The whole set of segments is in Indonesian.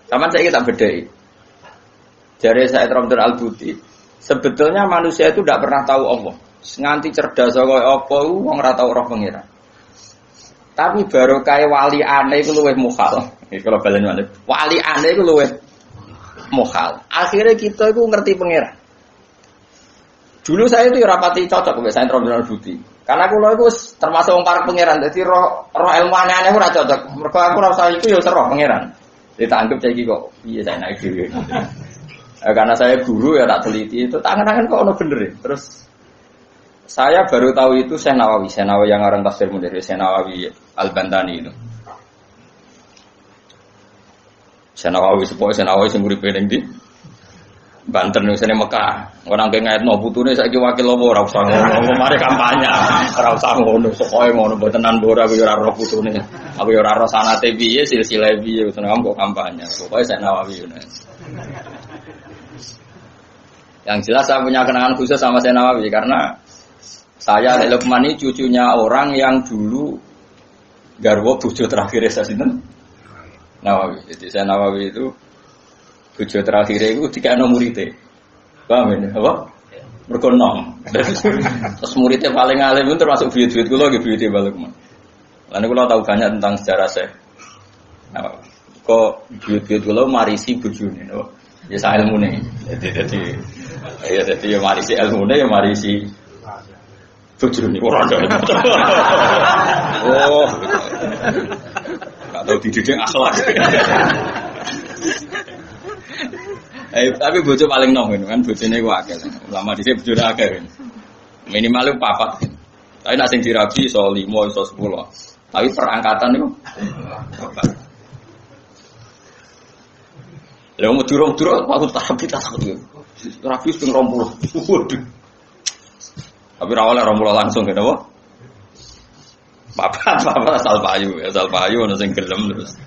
Sama saya kita bedai. Dari Said Ramdan Al-Buti, sebetulnya manusia itu tidak pernah tahu Allah. Nganti cerdas kaya apa wong ora tau roh pengira. Tapi baru kaya wali aneh itu luwih mukhal. Iki kalau balen wali. Wali aneh itu luwih mukhal. Akhirnya kita itu ngerti pengira. Dulu saya itu rapati cocok mbek Said Ramdan Al-Buti. Karena kula iku termasuk wong parek pangeran, dadi roh ilmu aneh-aneh ora cocok. Mergo aku rasa iku ya roh pangeran. Ditanggep saiki kok piye saya naik dhewe. Karena saya guru ya tak teliti itu tangan-tangan kok ono bener ya. Terus saya baru tahu itu Syekh Nawawi yang ngarang tafsir Munir, Syekh Nawawi Al-Bantani itu. Syekh Nawawi sing uripe ning ndi? Banten ning sene Mekah. Ora nang ngaitno putune saiki wakil apa ora usah ngono, mari kampanye. Ora usah ngono, pokoke ngono mboten nan ora aku ora roh putune. Aku ora roh sanate piye, silsilah piye, seneng kok kampanye. Pokoke Syekh Nawawi ngono. Yang jelas saya punya kenangan khusus sama Syekh Nawawi karena saya Lukman ini cucunya orang yang dulu garwa bojo terakhir Sasinten Nawawi. Jadi Syekh Nawawi itu bojo terakhir itu dikene muridé. Paham ya? Apa? Mergo nom. Terus muridnya paling alim itu termasuk buyut-buyut kula nggih buyute Mbah Lukman. Lan kula tahu banyak tentang sejarah Syekh. Nah, kok buyut-buyut kula marisi bojone, no? Ya sak ilmune. Jadi ya marisi ilmune ya marisi bojone ora ada. Oh. Enggak tahu dididik akhlak. Tapi bojo paling nom kan bojone ku akeh. Ulama dhisik bojone akeh. Minimal 4. Tapi nek sing dirabi iso 5 iso 10. Tapi perangkatan niku 4. Lha mau durung-durung aku terapi tak sakit. Terapi ping 20. Waduh. Tapi ra oleh 20 langsung gitu apa? Papat asal payu ono sing gelem terus.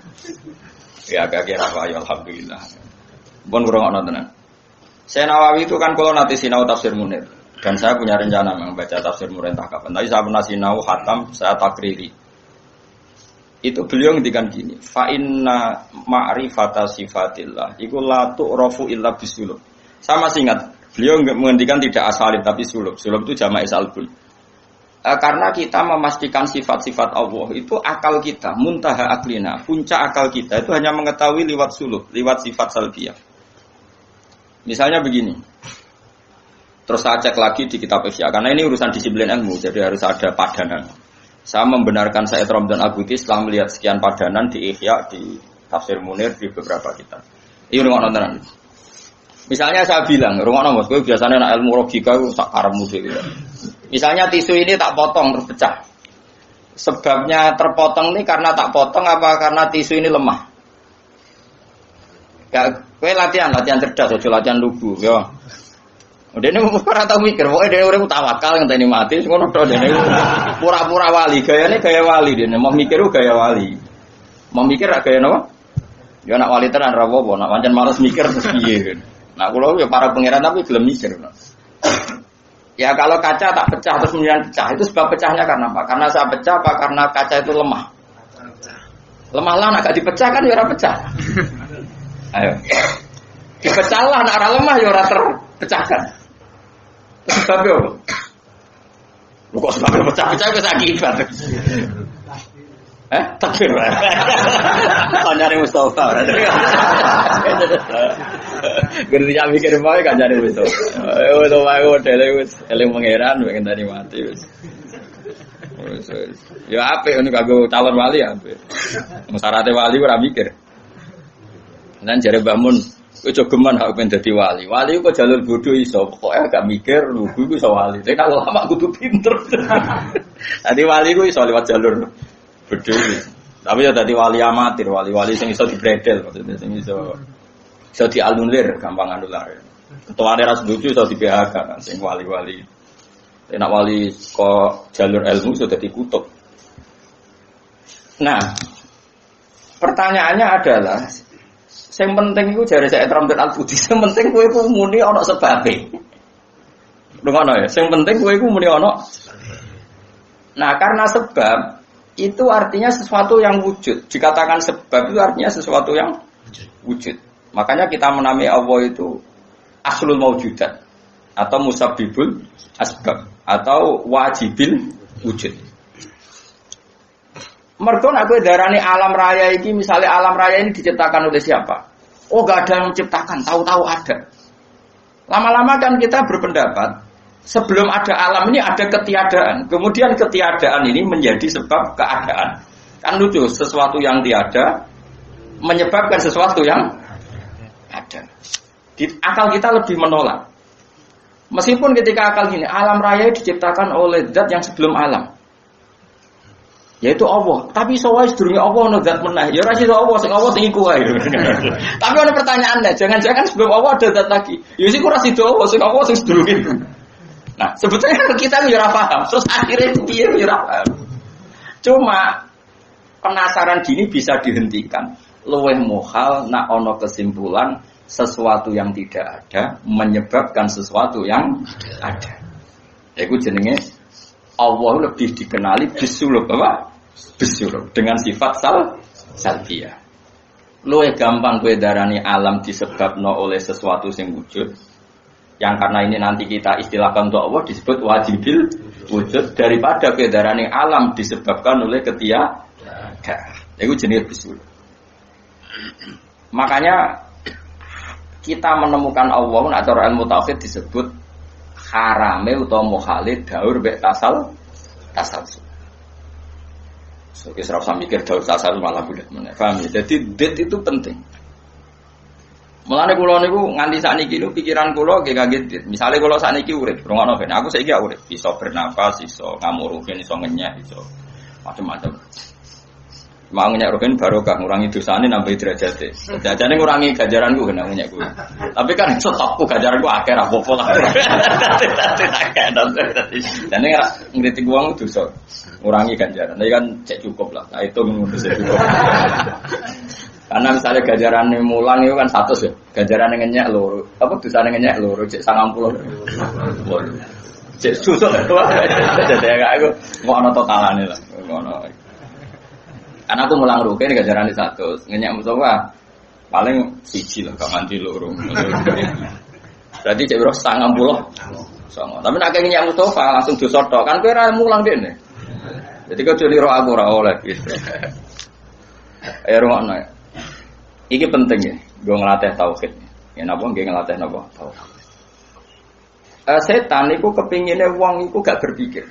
Ya agak kira payu alhamdulillah. Pun kurang ana tenan. Syekh Nawawi itu kan kalau nanti sinau tafsir Munir dan saya punya rencana membaca tafsir Munir entah kapan. Tapi saya pernah sinau khatam, saya takriri. Itu beliau ngendikan gini, fa inna ma'rifata sifatillah iku la tu'rafu illa bisulub. Saya masih ingat, beliau menghentikan tidak asalib tapi sulub. Sulub itu jama'i salbun. Karena kita memastikan sifat-sifat Allah itu akal kita, muntaha aklina, puncak akal kita itu hanya mengetahui lewat sulub, lewat sifat salbiyah. Misalnya begini, terus saya cek lagi di kitab Ihya, karena ini urusan disiplin ilmu, jadi harus ada padanan. Saya membenarkan Said Ramdan Al-Buti setelah melihat sekian padanan di Ihya, di Tafsir Munir, di beberapa kitab. Ini rumah nontonan. Misalnya saya bilang, rumah nonton, gue biasanya nak ilmu logika, gue tak karam musik. Misalnya tisu ini tak potong, terpecah. Sebabnya terpotong ini karena tak potong, apa karena tisu ini lemah? Ya, gue latihan cerdas, ojo latihan lugu, ya. Udah ini ora tau mikir, pokoknya dia urip tawakal ngenteni mati, ngono tok dene. Pura-pura wali, gayane gaya wali dene, mau mikir gaya wali. Mau mikir gaya napa? Ya nak wali tenan ra apa-apa, nak pancen males mikir terus piye. Nah, kula ya para pangeran tapi gelem mikir. Ya kalau kaca tak pecah terus kemudian pecah, itu sebab pecahnya karena apa? Karena saya pecah apa karena kaca itu lemah? Lemah lah, agak dipecah kan ya ora pecah. Ayo. Dipecah lah, nak ora lemah ya ora terpecahkan. Sebabnya apa? Lu kok sebabnya pecah-pecah ke akibat? Takbir. Kanjane Mustafa. Gerti mikir wae kanjane Mustafa. To wae modele wis eling pangeran pengen tadi mati wis. Ya apik ngono kanggo calon wali apik. Syaratnya wali ora mikir. Nan jare Mbah Mun, kowe jogeman hak pengen dadi wali. Wali kok jalur bodoh iso, pokoke agak mikir lugu iku iso wali. Tapi kalau lama kudu pinter. Dadi wali ku iso lewat jalur bodoh. Tapi ya dadi wali amatir, wali-wali sing iso dibredel maksudnya sing iso dianulir, gampang anular. Ketuane ra setuju iso di PHK kan sing wali-wali. Nek wali kok jalur ilmu sudah dikutuk. Nah, pertanyaannya adalah yang penting itu jare Said Ramdan Al-Buti, yang penting kowe iku muni ana sebabe. Ngono ya, yang penting kowe iku muni ana. Nah, karena sebab itu artinya sesuatu yang wujud. Dikatakan sebab itu artinya sesuatu yang wujud. Makanya kita menamai Allah itu aslul maujudat atau musabbibul asbab atau wajibil wujud. Mergo nek kowe darani alam raya iki, misalnya alam raya ini diciptakan oleh siapa? Oh, gak ada yang menciptakan, tahu-tahu ada. Lama-lama kan kita berpendapat sebelum ada alam ini ada ketiadaan. Kemudian ketiadaan ini menjadi sebab keadaan. Kan lucu, sesuatu yang tiada menyebabkan sesuatu yang ada. Akal kita lebih menolak. Meskipun ketika akal gini, alam raya diciptakan oleh zat yang sebelum alam, yaitu Allah. Tapi soal sedurunge Allah ono zat meneh. Ya ora iso Allah, sing Allah sing iku wae. Tapi ada pertanyaannya, jangan-jangan sebelum Allah ada zat lagi. Ya sik ora sido Allah, sing Allah sing sedurunge itu. Nah, sebetulnya kita ya ora paham. Terus akhirnya piye ya ora paham. Cuma penasaran gini bisa dihentikan. Luweh mohal nak ono kesimpulan sesuatu yang tidak ada menyebabkan sesuatu yang ada. Iku jenenge Allah lebih dikenali bisulub apa? Bisulub dengan sifat salbiyah. Luwih gampang kowe darani alam disebabno oleh sesuatu sing wujud. Yang karena ini nanti kita istilahkan untuk Allah disebut wajibil wujud daripada kowe darani alam disebabkan oleh ketiadaan. Iku jenenge bisulub. Makanya kita menemukan Allah atau ilmu tauhid disebut harame utawa muhalid daur bek tasal. So, kita serap mikir daur tasal malah bulat mana. Paham ya? Jadi det itu penting. Mulane kula niku nganti sakniki lho pikiran kula nggih kaget dit. Misale kula sakniki urip, rungono ben aku saiki urip, bisa bernapas, iso ngamuruhin, iso ngenyek, iso macam-macam. Mau ngenyek rogen barokah ngurangi dosane nambah derajate. Jajane ngurangi ganjaranku kena ngenyek kuwi. Tapi kan iso tokku ganjaranku akeh ra apa-apa lah. Dan nek ngritik wong dosa ngurangi ganjaran. Nek kan cek cukup lah. Nah itu ngono sik cukup. Karena misalnya ganjarane mulang itu kan 100 ya. Ganjarane ngenyek loro. Apa dosane ngenyek loro cek 90. Cek susuk lho. Jadi aku mau ana totalane lah. Ngono. Karena aku mulang rukin ganjaran di 100, ngenyak Mustafa paling siji lah, gak nganti loro. Berarti cek bro 90. Tapi nak ngenyak Mustafa langsung disotok kan kira mulang dene. Jadi kau celiru aku ora oleh gitu. Ayo rungokno. Iki penting ya, gue ngelatih tauhid. Ya napa nggih ngelatih napa tauhid. Setan itu kepinginnya wong itu gak berpikir.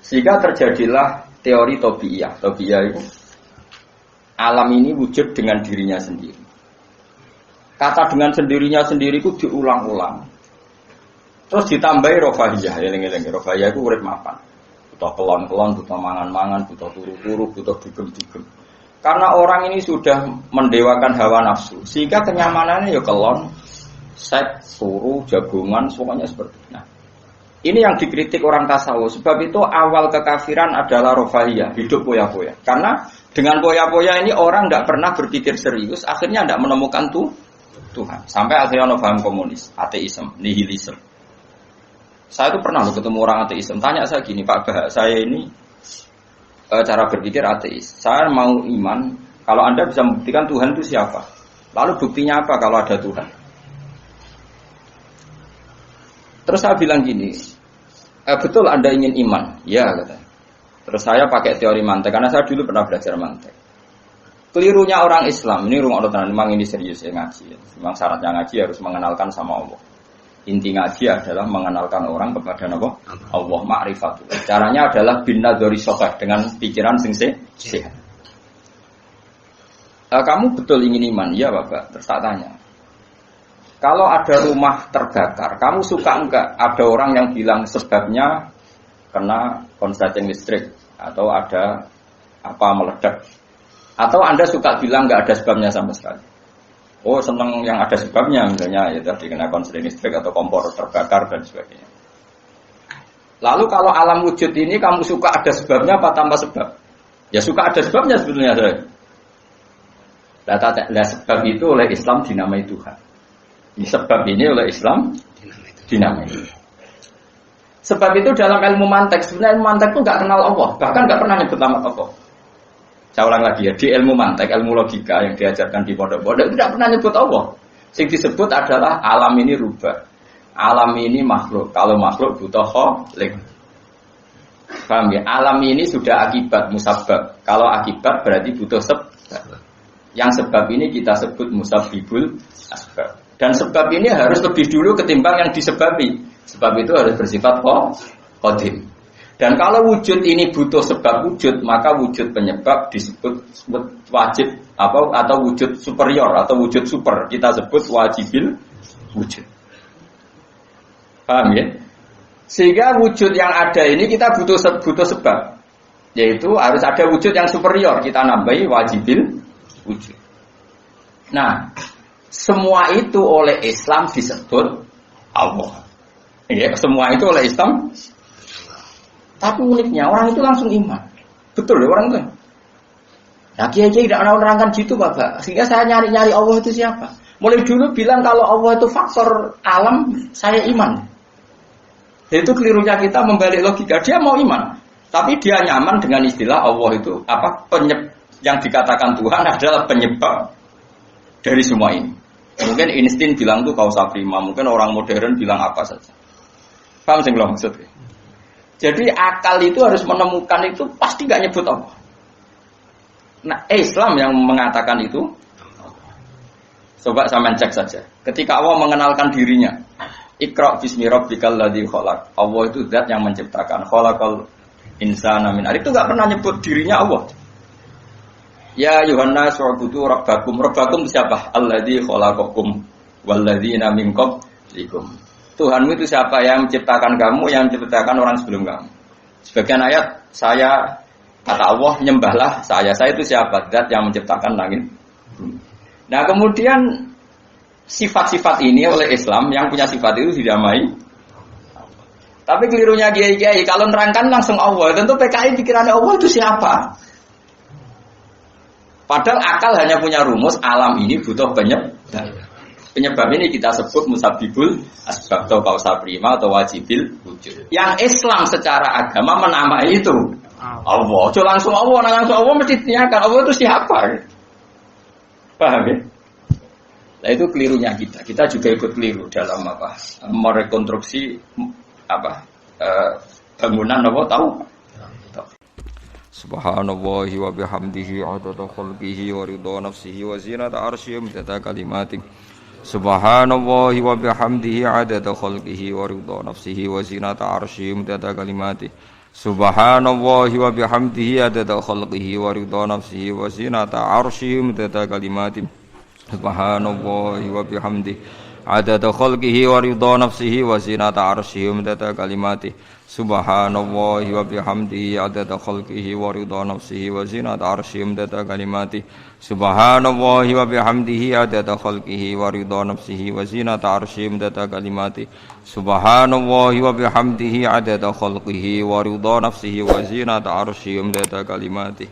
Sehingga terjadilah teori Tobiyah. Tobiyah itu alam ini wujud dengan dirinya sendiri. Kata dengan sendirinya sendiri itu diulang-ulang. Terus ditambahi rofahiyah. Eling-eling rofahiyah itu urip mapan. Butuh kelon-kelon, butuh mangan-mangan, butuh turu-turu, butuh dugem-dugem. Karena orang ini sudah mendewakan hawa nafsu, sehingga kenyamanannya ya kelon, seks, turu, jagungan, semuanya seperti itu. Nah, ini yang dikritik orang tasawuf. Sebab itu awal kekafiran adalah rofahiyah, hidup poya-poya. Karena dengan poya-poya ini orang tidak pernah berpikir serius, akhirnya tidak menemukan Tuhan. Sampai akhirnya ono paham komunis, ateisme, nihilisme. Saya itu pernah ketemu orang ateisme, tanya saya gini, Pak Bah, saya ini cara berpikir ateis. Saya mau iman, kalau Anda bisa membuktikan Tuhan itu siapa? Lalu buktinya apa kalau ada Tuhan? Terus saya bilang gini, betul Anda ingin iman? Ya, kata. Terus saya pakai teori mantek, karena saya dulu pernah belajar mantek. Kelirunya orang Islam, ini rumah Allah, memang ini serius ya ngaji. Memang syaratnya ngaji harus mengenalkan sama Allah. Inti ngaji adalah mengenalkan orang kepada Allah, ma'rifatul. Caranya adalah bin nadzari sahih, dengan pikiran sing sehat. Kamu betul ingin iman? Ya Bapak. Terus tak tanya. Kalau ada rumah terbakar, kamu suka enggak ada orang yang bilang sebabnya kena konsleting listrik atau ada apa meledak? Atau Anda suka bilang enggak ada sebabnya sama sekali? Oh senang yang ada sebabnya, misalnya ya tadi kena konsleting listrik atau kompor terbakar dan sebagainya. Lalu kalau alam wujud ini kamu suka ada sebabnya apa tanpa sebab? Ya suka ada sebabnya sebetulnya saya. Nah, sebab itu oleh Islam dinamai Tuhan. Sebab ini oleh Islam dinamai. Sebab itu dalam ilmu mantek, sebenarnya ilmu mantek itu nggak kenal Allah, bahkan nggak pernah nyebut nama Allah. Saya ulang lagi ya, di ilmu mantek, ilmu logika yang diajarkan di pondok-pondok tidak pernah nyebut Allah. Yang disebut adalah alam ini rubah. Alam ini makhluk. Kalau makhluk butuh khalik. Paham ya? Alam ini sudah akibat musabab. Kalau akibat berarti butuh sebab. Yang sebab ini kita sebut musabbibul asbab. Dan sebab ini harus lebih dulu ketimbang yang disebabi. Sebab itu harus bersifat qadim. Dan kalau wujud ini butuh sebab wujud, maka wujud penyebab disebut wajib atau wujud superior atau wujud super. Kita sebut wajibil wujud. Paham ya? Sehingga wujud yang ada ini kita butuh sebab. Yaitu harus ada wujud yang superior. Kita nambahi wajibil wujud. Nah, semua itu oleh Islam disebut Allah. Ya, semua itu oleh Islam. Tapi uniknya orang itu langsung iman. Betul ya orang itu. Nah kiai tidak menerangkan gitu Bapak. Sehingga saya nyari-nyari Allah itu siapa. Mulai dulu bilang kalau Allah itu faktor alam, saya iman. Itu kelirunya kita membalik logika. Dia mau iman, tapi dia nyaman dengan istilah Allah itu yang dikatakan Tuhan adalah penyebab dari semua ini. Mungkin insting bilang itu kausa prima, mungkin orang modern bilang apa saja. Paham sih belum maksudnya? Jadi akal itu harus menemukan itu pasti gak nyebut Allah. Nah Islam yang mengatakan itu. Coba sama cek saja. Ketika Allah mengenalkan dirinya, Iqra bismi rabbikal ladzi khalaq. Allah itu zat yang menciptakan. Khalaqal insana min 'alaq. Itu gak pernah nyebut dirinya Allah. Ya Yohanes wa'budu rabbakum. Rabbakum siapa? Alladzi khalaqakum walladzina min qablikum. Tuhanmu itu siapa? Yang menciptakan kamu, yang menciptakan orang sebelum kamu. Sebagian ayat, saya, kata Allah, nyembahlah saya. Saya itu siapa? Zat yang menciptakan langit. Nah kemudian sifat-sifat ini oleh Islam, yang punya sifat itu dinamai. Tapi kelirunya kiai-kiai, kalau nerangkan langsung Allah. Tentu PKI pikirannya Allah itu siapa? Padahal akal hanya punya rumus, alam ini butuh penyebab. Penyebab ini kita sebut musabbibul asbab atau kausa prima atau wajibil wujud. Yang Islam secara agama menamai itu Allah. Cuma langsung Allah, mesti ditanyakan Allah itu siapa? Paham ya? Nah itu kelirunya kita. Kita juga ikut keliru dalam merekonstruksi bangunan tahu? Subhanallahi wa bihamdihi 'adada khalqihi wa ridha nafsihi wa zinata 'arsyihi wa midada kalimatihi. Subhanallahi wa bihamdihi 'adada khalqihi wa ridha nafsihi wa zinata 'arsyihi midada kalimatihi. Subhanallahi wa bihamdihi 'adada khalqihi wa ridha nafsihi wa zinata 'arsyihi midada kalimatihi. Subhanallahi wa bihamdihi 'adada khalqihi wa ridha nafsihi wa zinata 'arsyihi midada kalimatihi. Subhanallahi wa bihamdihi 'adada khalqihi wa ridha nafsihi wa zinata 'arsyihi midada kalimatihi. Subhanallahi wa bihamdihi 'adada khalqihi wa ridha nafsihi wa zinata 'arsyihi midada kalimatihi. Subhanallahi wa bihamdihi 'adada khalqihi wa ridha nafsihi wa zinata 'arsyihi midada kalimatihi.